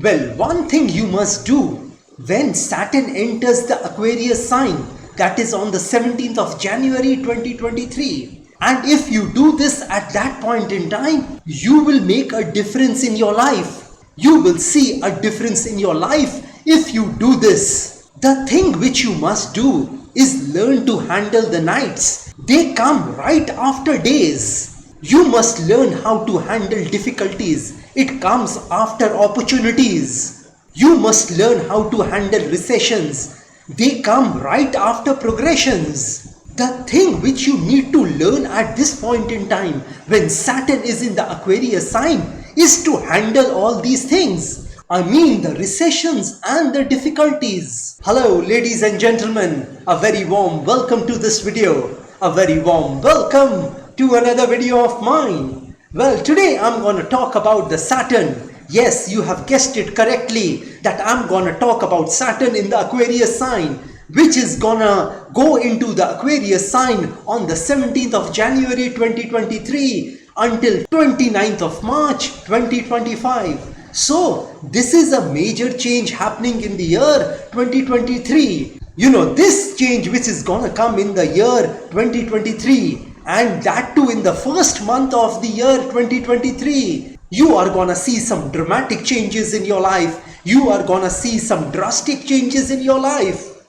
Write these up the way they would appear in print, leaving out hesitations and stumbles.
Well, one thing you must do when Saturn enters the Aquarius sign, that is on the 17th of January 2023. And if you do this at that point in time, you will make a difference in your life. You will see a difference in your life if you do this. The thing which you must do is learn to handle the nights. They come right after days. You must learn how to handle difficulties. It comes after opportunities. You must learn how to handle recessions. They come right after progressions. The thing which you need to learn at this point in time when Saturn is in the Aquarius sign is to handle all these things. I mean the recessions and the difficulties. Hello ladies and gentlemen, a very warm welcome to this video. A very warm welcome to another video of mine. Well, today I'm going to talk about the Saturn. Yes, you have guessed it correctly that I'm going to talk about Saturn in the Aquarius sign, which is gonna go into the Aquarius sign on the 17th of January 2023 until 29th of March 2025. So this is a major change happening in the year 2023. You know, this change which is gonna come in the year 2023, and that too in the first month of the year 2023, you are gonna see some dramatic changes in your life. You are gonna see some drastic changes in your life.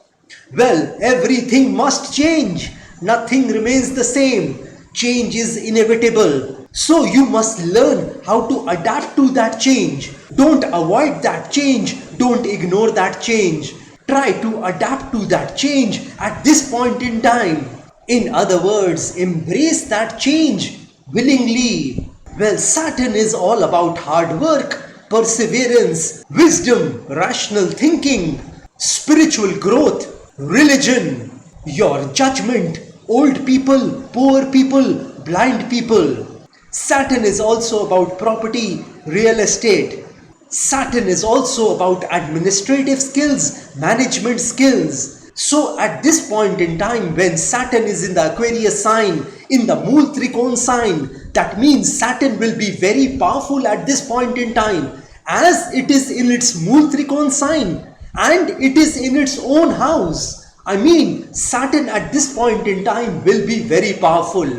Well, everything must change. Nothing remains the same. Change is inevitable. So you must learn how to adapt to that change. Don't avoid that change. Don't ignore that change. Try to adapt to that change at this point in time. In other words, embrace that change willingly. Well, Saturn is all about hard work, perseverance, wisdom, rational thinking, spiritual growth, religion, your judgment, old people, poor people, blind people. Saturn is also about property, real estate. Saturn is also about administrative skills, management skills. So at this point in time when Saturn is in the Aquarius sign, in the Mool Trikon sign, that means Saturn will be very powerful at this point in time, as it is in its Mool Trikon sign and it is in its own house. I mean, Saturn at this point in time will be very powerful.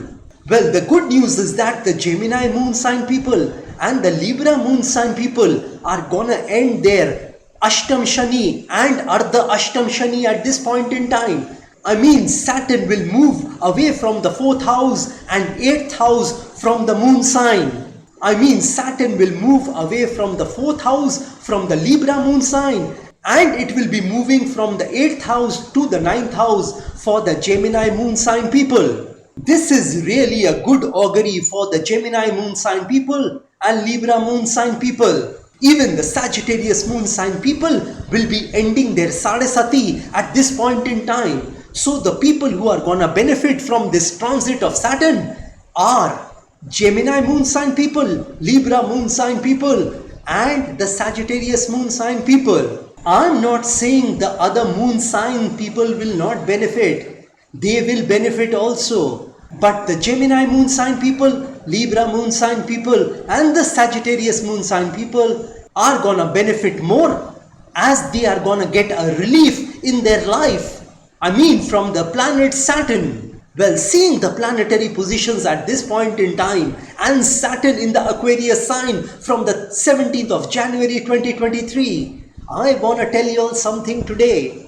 Well, the good news is that the Gemini moon sign people and the Libra moon sign people are gonna end their Ashtam Shani and Ardha Ashtam Shani at this point in time. I mean, Saturn will move away from the 4th house and 8th house from the moon sign. I mean, Saturn will move away from the 4th house from the Libra moon sign, and it will be moving from the 8th house to the 9th house for the Gemini moon sign people. This is really a good augury for the Gemini moon sign people and Libra moon sign people. Even the Sagittarius moon sign people will be ending their Sadesati at this point in time. So the people who are gonna benefit from this transit of Saturn are Gemini moon sign people, Libra moon sign people, and the Sagittarius moon sign people. I'm not saying the other moon sign people will not benefit. They will benefit also. But the Gemini moon sign people, Libra moon sign people, and the Sagittarius moon sign people are gonna benefit more, as they are gonna get a relief in their life. I mean, from the planet Saturn. Well, seeing the planetary positions at this point in time and Saturn in the Aquarius sign from the 17th of January 2023, I wanna tell you all something today.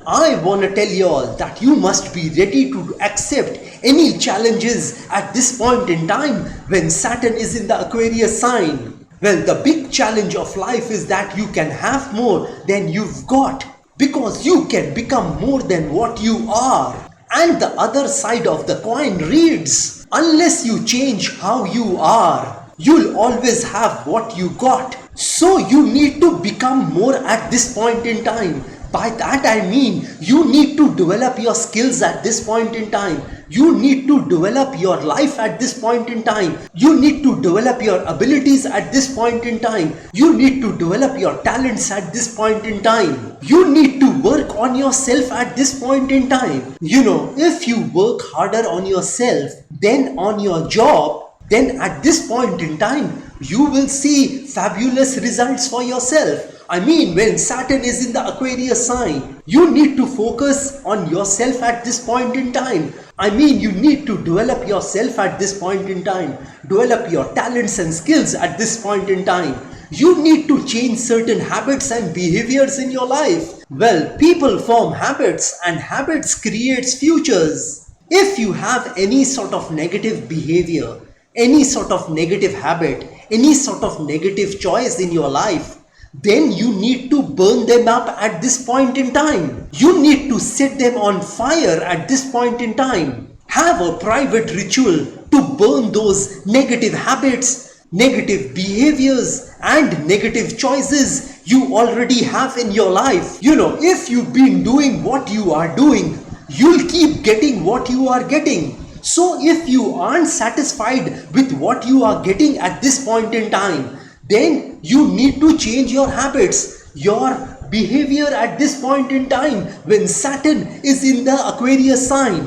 I wanna tell you all that you must be ready to accept any challenges at this point in time when Saturn is in the Aquarius sign. Well, the big challenge of life is that you can have more than you've got, because you can become more than what you are. And the other side of the coin reads, unless you change how you are, you'll always have what you got. So you need to become more at this point in time. By that I mean, you need to develop your skills at this point in time. You need to develop your life at this point in time. You need to develop your abilities at this point in time. You need to develop your talents at this point in time. You need to work on yourself at this point in time. You know, if you work harder on yourself than on your job, then at this point in time, you will see fabulous results for yourself. I mean, when Saturn is in the Aquarius sign, you need to focus on yourself at this point in time. I mean, you need to develop yourself at this point in time. Develop your talents and skills at this point in time. You need to change certain habits and behaviors in your life. Well, people form habits and habits creates futures. If you have any sort of negative behavior, any sort of negative habit, any sort of negative choice in your life, then you need to burn them up at this point in time. You need to set them on fire at this point in time. Have a private ritual to burn those negative habits, negative behaviors, and negative choices you already have in your life. If you've been doing what you are doing, you'll keep getting what you are getting. So if you aren't satisfied with what you are getting at this point in time, then you need to change your habits, your behavior at this point in time when Saturn is in the Aquarius sign.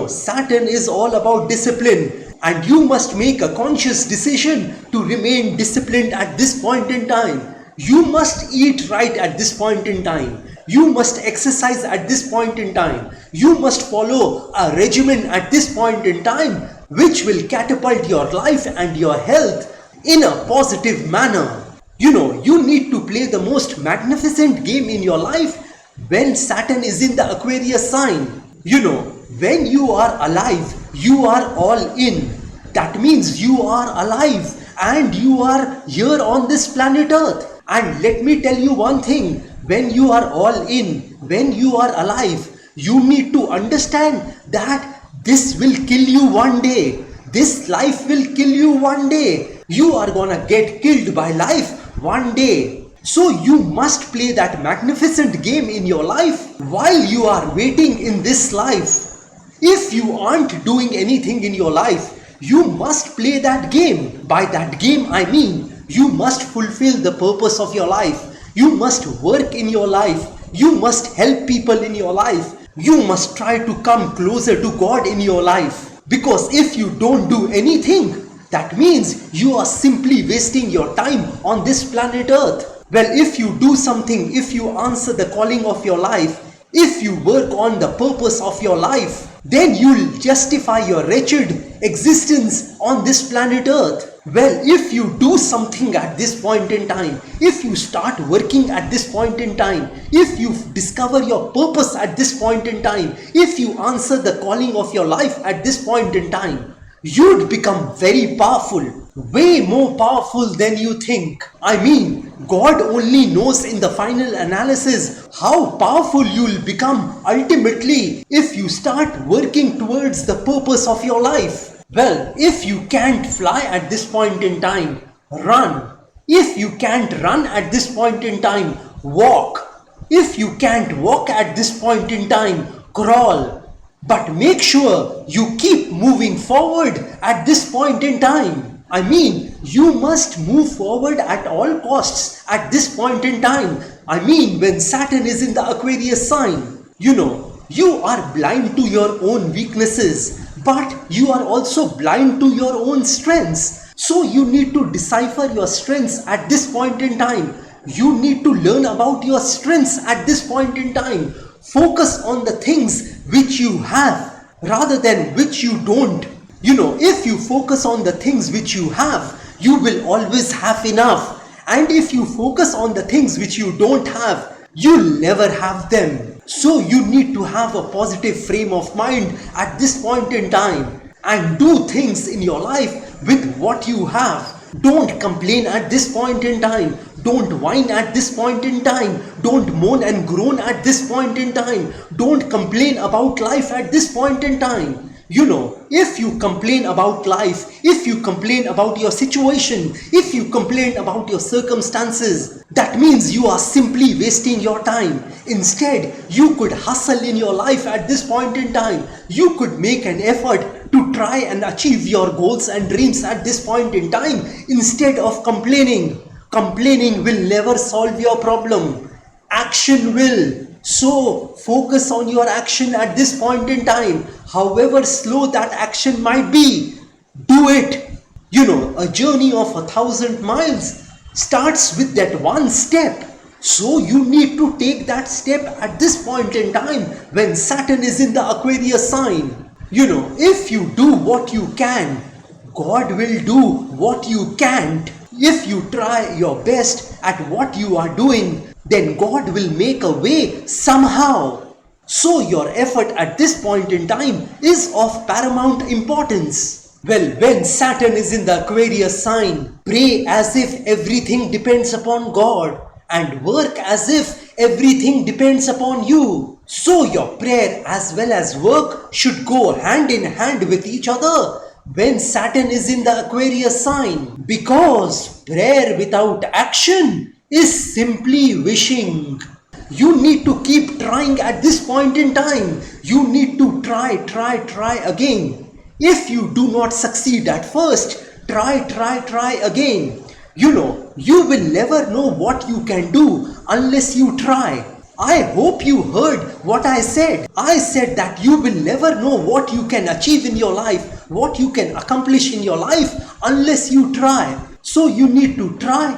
Saturn is all about discipline, and you must make a conscious decision to remain disciplined at this point in time. You must eat right at this point in time. You must exercise at this point in time. You must follow a regimen at this point in time, which will catapult your life and your health in a positive manner. You need to play the most magnificent game in your life when Saturn is in the Aquarius sign. When you are alive, you are all in. That means you are alive and you are here on this planet Earth. And let me tell you one thing, when you are all in, when you are alive, you need to understand that this will kill you one day. This life will kill you one day. You are gonna get killed by life one day. So you must play that magnificent game in your life while you are waiting in this life. If you aren't doing anything in your life, you must play that game. By that game, I mean, you must fulfill the purpose of your life. You must work in your life. You must help people in your life. You must try to come closer to God in your life. Because if you don't do anything, that means you are simply wasting your time on this planet Earth. Well, if you do something, if you answer the calling of your life, if you work on the purpose of your life, then you'll justify your wretched existence on this planet Earth. Well, if you do something at this point in time, if you start working at this point in time, if you discover your purpose at this point in time, if you answer the calling of your life at this point in time, you'd become very powerful, way more powerful than you think. I mean, God only knows in the final analysis how powerful you'll become ultimately if you start working towards the purpose of your life. Well, if you can't fly at this point in time, run. If you can't run at this point in time, walk. If you can't walk at this point in time, crawl. But make sure you keep moving forward at this point in time. I mean, you must move forward at all costs at this point in time. I mean, when Saturn is in the Aquarius sign, you are blind to your own weaknesses, but you are also blind to your own strengths. So you need to decipher your strengths at this point in time. You need to learn about your strengths at this point in time. Focus on the things which you have rather than which you don't. If you focus on the things which you have, you will always have enough. And if you focus on the things which you don't have, you'll never have them. So you need to have a positive frame of mind at this point in time and do things in your life with what you have. Don't complain at this point in time. Don't whine at this point in time. Don't moan and groan at this point in time. Don't complain about life at this point in time. If you complain about life, if you complain about your situation, if you complain about your circumstances, that means you are simply wasting your time. Instead, you could hustle in your life at this point in time. You could make an effort to try and achieve your goals and dreams at this point in time instead of complaining. Complaining will never solve your problem. Action will. So focus on your action at this point in time. However slow that action might be, do it. A journey of 1,000 miles starts with that one step. So you need to take that step at this point in time when Saturn is in the Aquarius sign. If you do what you can, God will do what you can't. If you try your best at what you are doing, then God will make a way somehow. So your effort at this point in time is of paramount importance. Well, when Saturn is in the Aquarius sign, pray as if everything depends upon God and work as if everything depends upon you. So your prayer as well as work should go hand in hand with each other when Saturn is in the Aquarius sign, because prayer without action is simply wishing. You need to keep trying at this point in time. You need to try again. If you do not succeed at first, try again. You will never know what you can do unless you try. I hope you heard what I said. I said that you will never know what you can achieve in your life, what you can accomplish in your life unless you try. So you need to try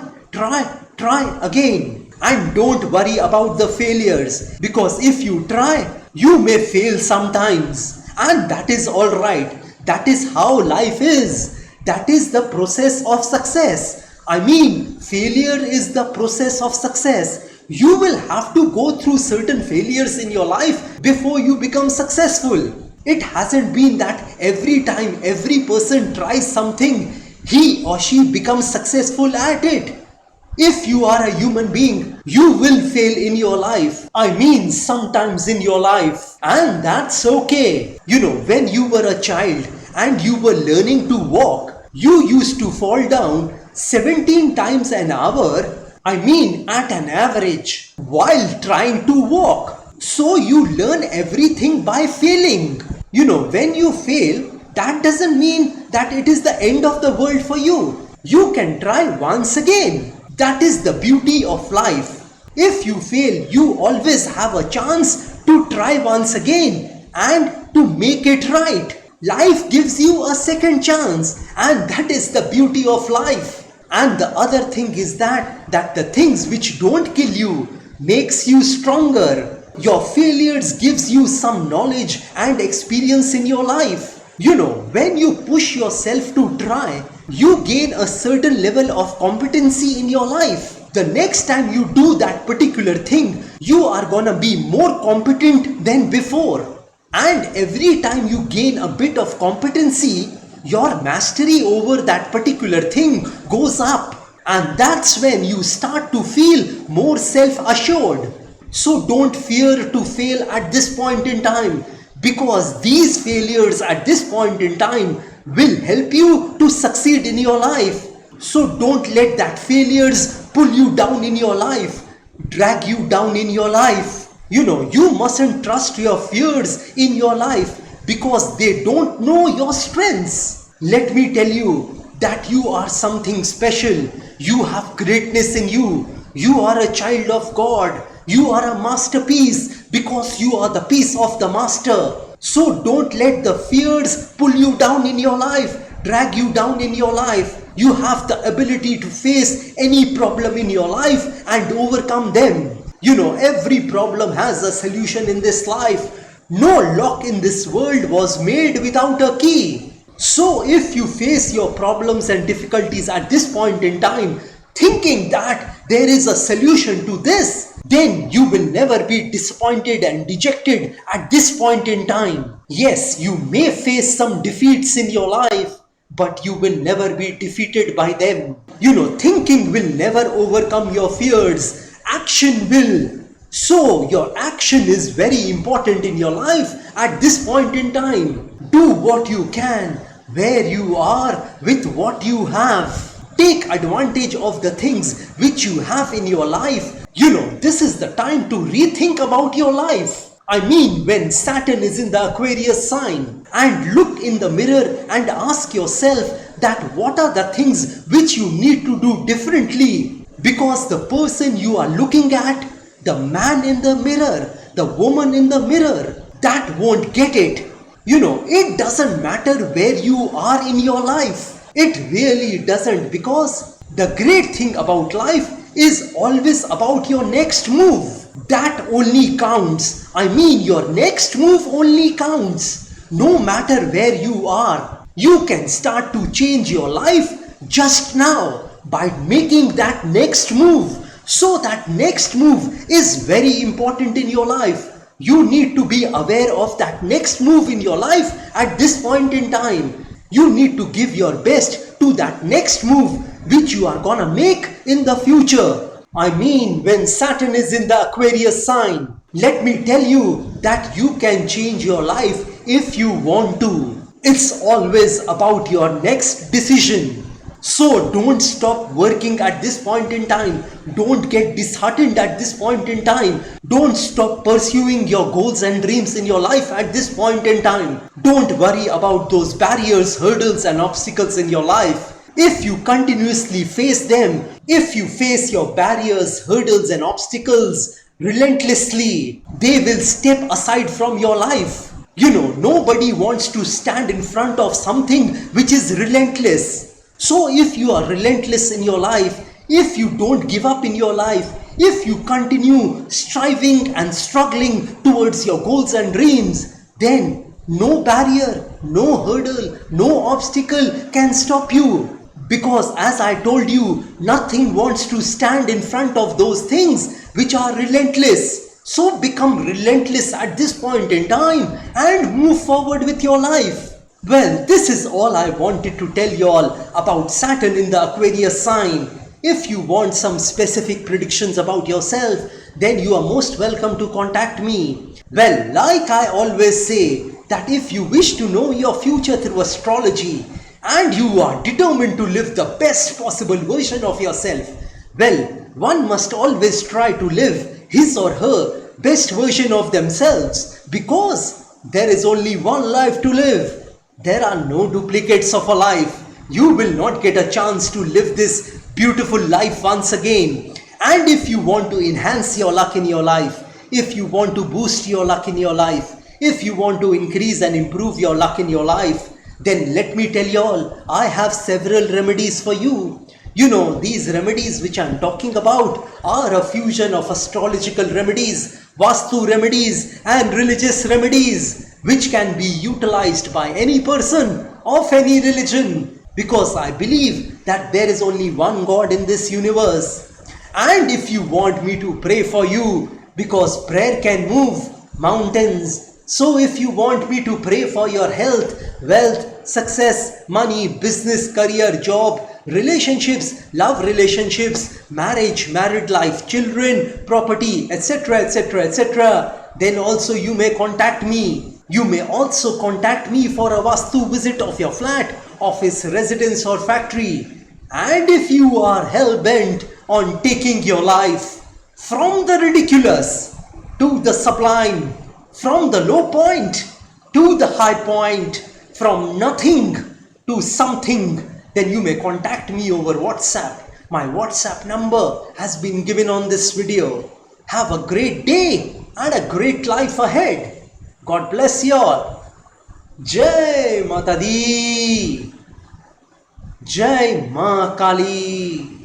again. And don't worry about the failures, because if you try, you may fail sometimes. And that is alright. That is how life is. That is the process of success. I mean, failure is the process of success. You will have to go through certain failures in your life before you become successful. It hasn't been that every time every person tries something, he or she becomes successful at it. If you are a human being, you will fail in your life. I mean, sometimes in your life. And that's okay. When you were a child and you were learning to walk, you used to fall down 17 times an hour, I mean at an average, while trying to walk. So you learn everything by failing. When you fail, that doesn't mean that it is the end of the world for you. You can try once again. That is the beauty of life. If you fail, you always have a chance to try once again and to make it right. Life gives you a second chance, and that is the beauty of life. And the other thing is that the things which don't kill you makes you stronger. Your failures gives you some knowledge and experience in your life. When you push yourself to try, you gain a certain level of competency in your life. The next time you do that particular thing, you are gonna be more competent than before. And every time you gain a bit of competency, your mastery over that particular thing goes up. And that's when you start to feel more self-assured. So don't fear to fail at this point in time, because these failures at this point in time will help you to succeed in your life. So don't let that failures pull you down in your life, drag you down in your life. You mustn't trust your fears in your life, because they don't know your strengths. Let me tell you that you are something special. You have greatness in you. You are a child of God. You are a masterpiece, because you are the piece of the master. So don't let the fears pull you down in your life, drag you down in your life. You have the ability to face any problem in your life and overcome them. Every problem has a solution in this life. No lock in this world was made without a key. So if you face your problems and difficulties at this point in time, thinking that there is a solution to this, then you will never be disappointed and dejected at this point in time. Yes, you may face some defeats in your life, but you will never be defeated by them. Thinking will never overcome your fears. Action will. So your action is very important in your life at this point in time. Do what you can, where you are, with what you have. Take advantage of the things which you have in your life. This is the time to rethink about your life. I mean, when Saturn is in the Aquarius sign, and look in the mirror and ask yourself that what are the things which you need to do differently. Because the person you are looking at, the man in the mirror, the woman in the mirror, that won't get it. It doesn't matter where you are in your life. It really doesn't, because the great thing about life is always about your next move. That only counts. I mean, your next move only counts. No matter where you are, you can start to change your life just now by making that next move. So that next move is very important in your life. You need to be aware of that next move in your life at this point in time. You need to give your best to that next move which you are gonna make in the future. I mean, when Saturn is in the Aquarius sign, let me tell you that you can change your life if you want to. It's always about your next decision. So don't stop working at this point in time. Don't get disheartened at this point in time. Don't stop pursuing your goals and dreams in your life at this point in time. Don't worry about those barriers, hurdles and obstacles in your life. If you continuously face them, if you face your barriers, hurdles and obstacles relentlessly, they will step aside from your life. You know, nobody wants to stand in front of something which is relentless. So if you are relentless in your life, if you don't give up in your life, if you continue striving and struggling towards your goals and dreams, then no barrier, no hurdle, no obstacle can stop you. Because as I told you, nothing wants to stand in front of those things which are relentless. So become relentless at this point in time and move forward with your life. Well, this is all I wanted to tell you all about Saturn in the Aquarius sign. If you want some specific predictions about yourself, then you are most welcome to contact me. Well, like I always say, that if you wish to know your future through astrology, and you are determined to live the best possible version of yourself, well, one must always try to live his or her best version of themselves, because there is only one life to live. There are no duplicates of a life. You will not get a chance to live this beautiful life once again. And if you want to enhance your luck in your life, if you want to boost your luck in your life, if you want to increase and improve your luck in your life, then let me tell you all, I have several remedies for you. You know, these remedies which I am talking about are a fusion of astrological remedies, Vastu remedies and religious remedies, which can be utilized by any person of any religion, because I believe that there is only one God in this universe. And if you want me to pray for you, because prayer can move mountains, so if you want me to pray for your health, wealth, success, money, business, career, job, relationships, love relationships, marriage, married life, children, property, etc., etc., etc., then also you may contact me. You may also contact me for a Vastu visit of your flat, office, residence or factory. And if you are hell-bent on taking your life from the ridiculous to the sublime, from the low point to the high point, from nothing to something, then you may contact me over WhatsApp. My WhatsApp number has been given on this video. Have a great day and a great life ahead. God bless you all. Jai Mata Di. Jai Ma Kali.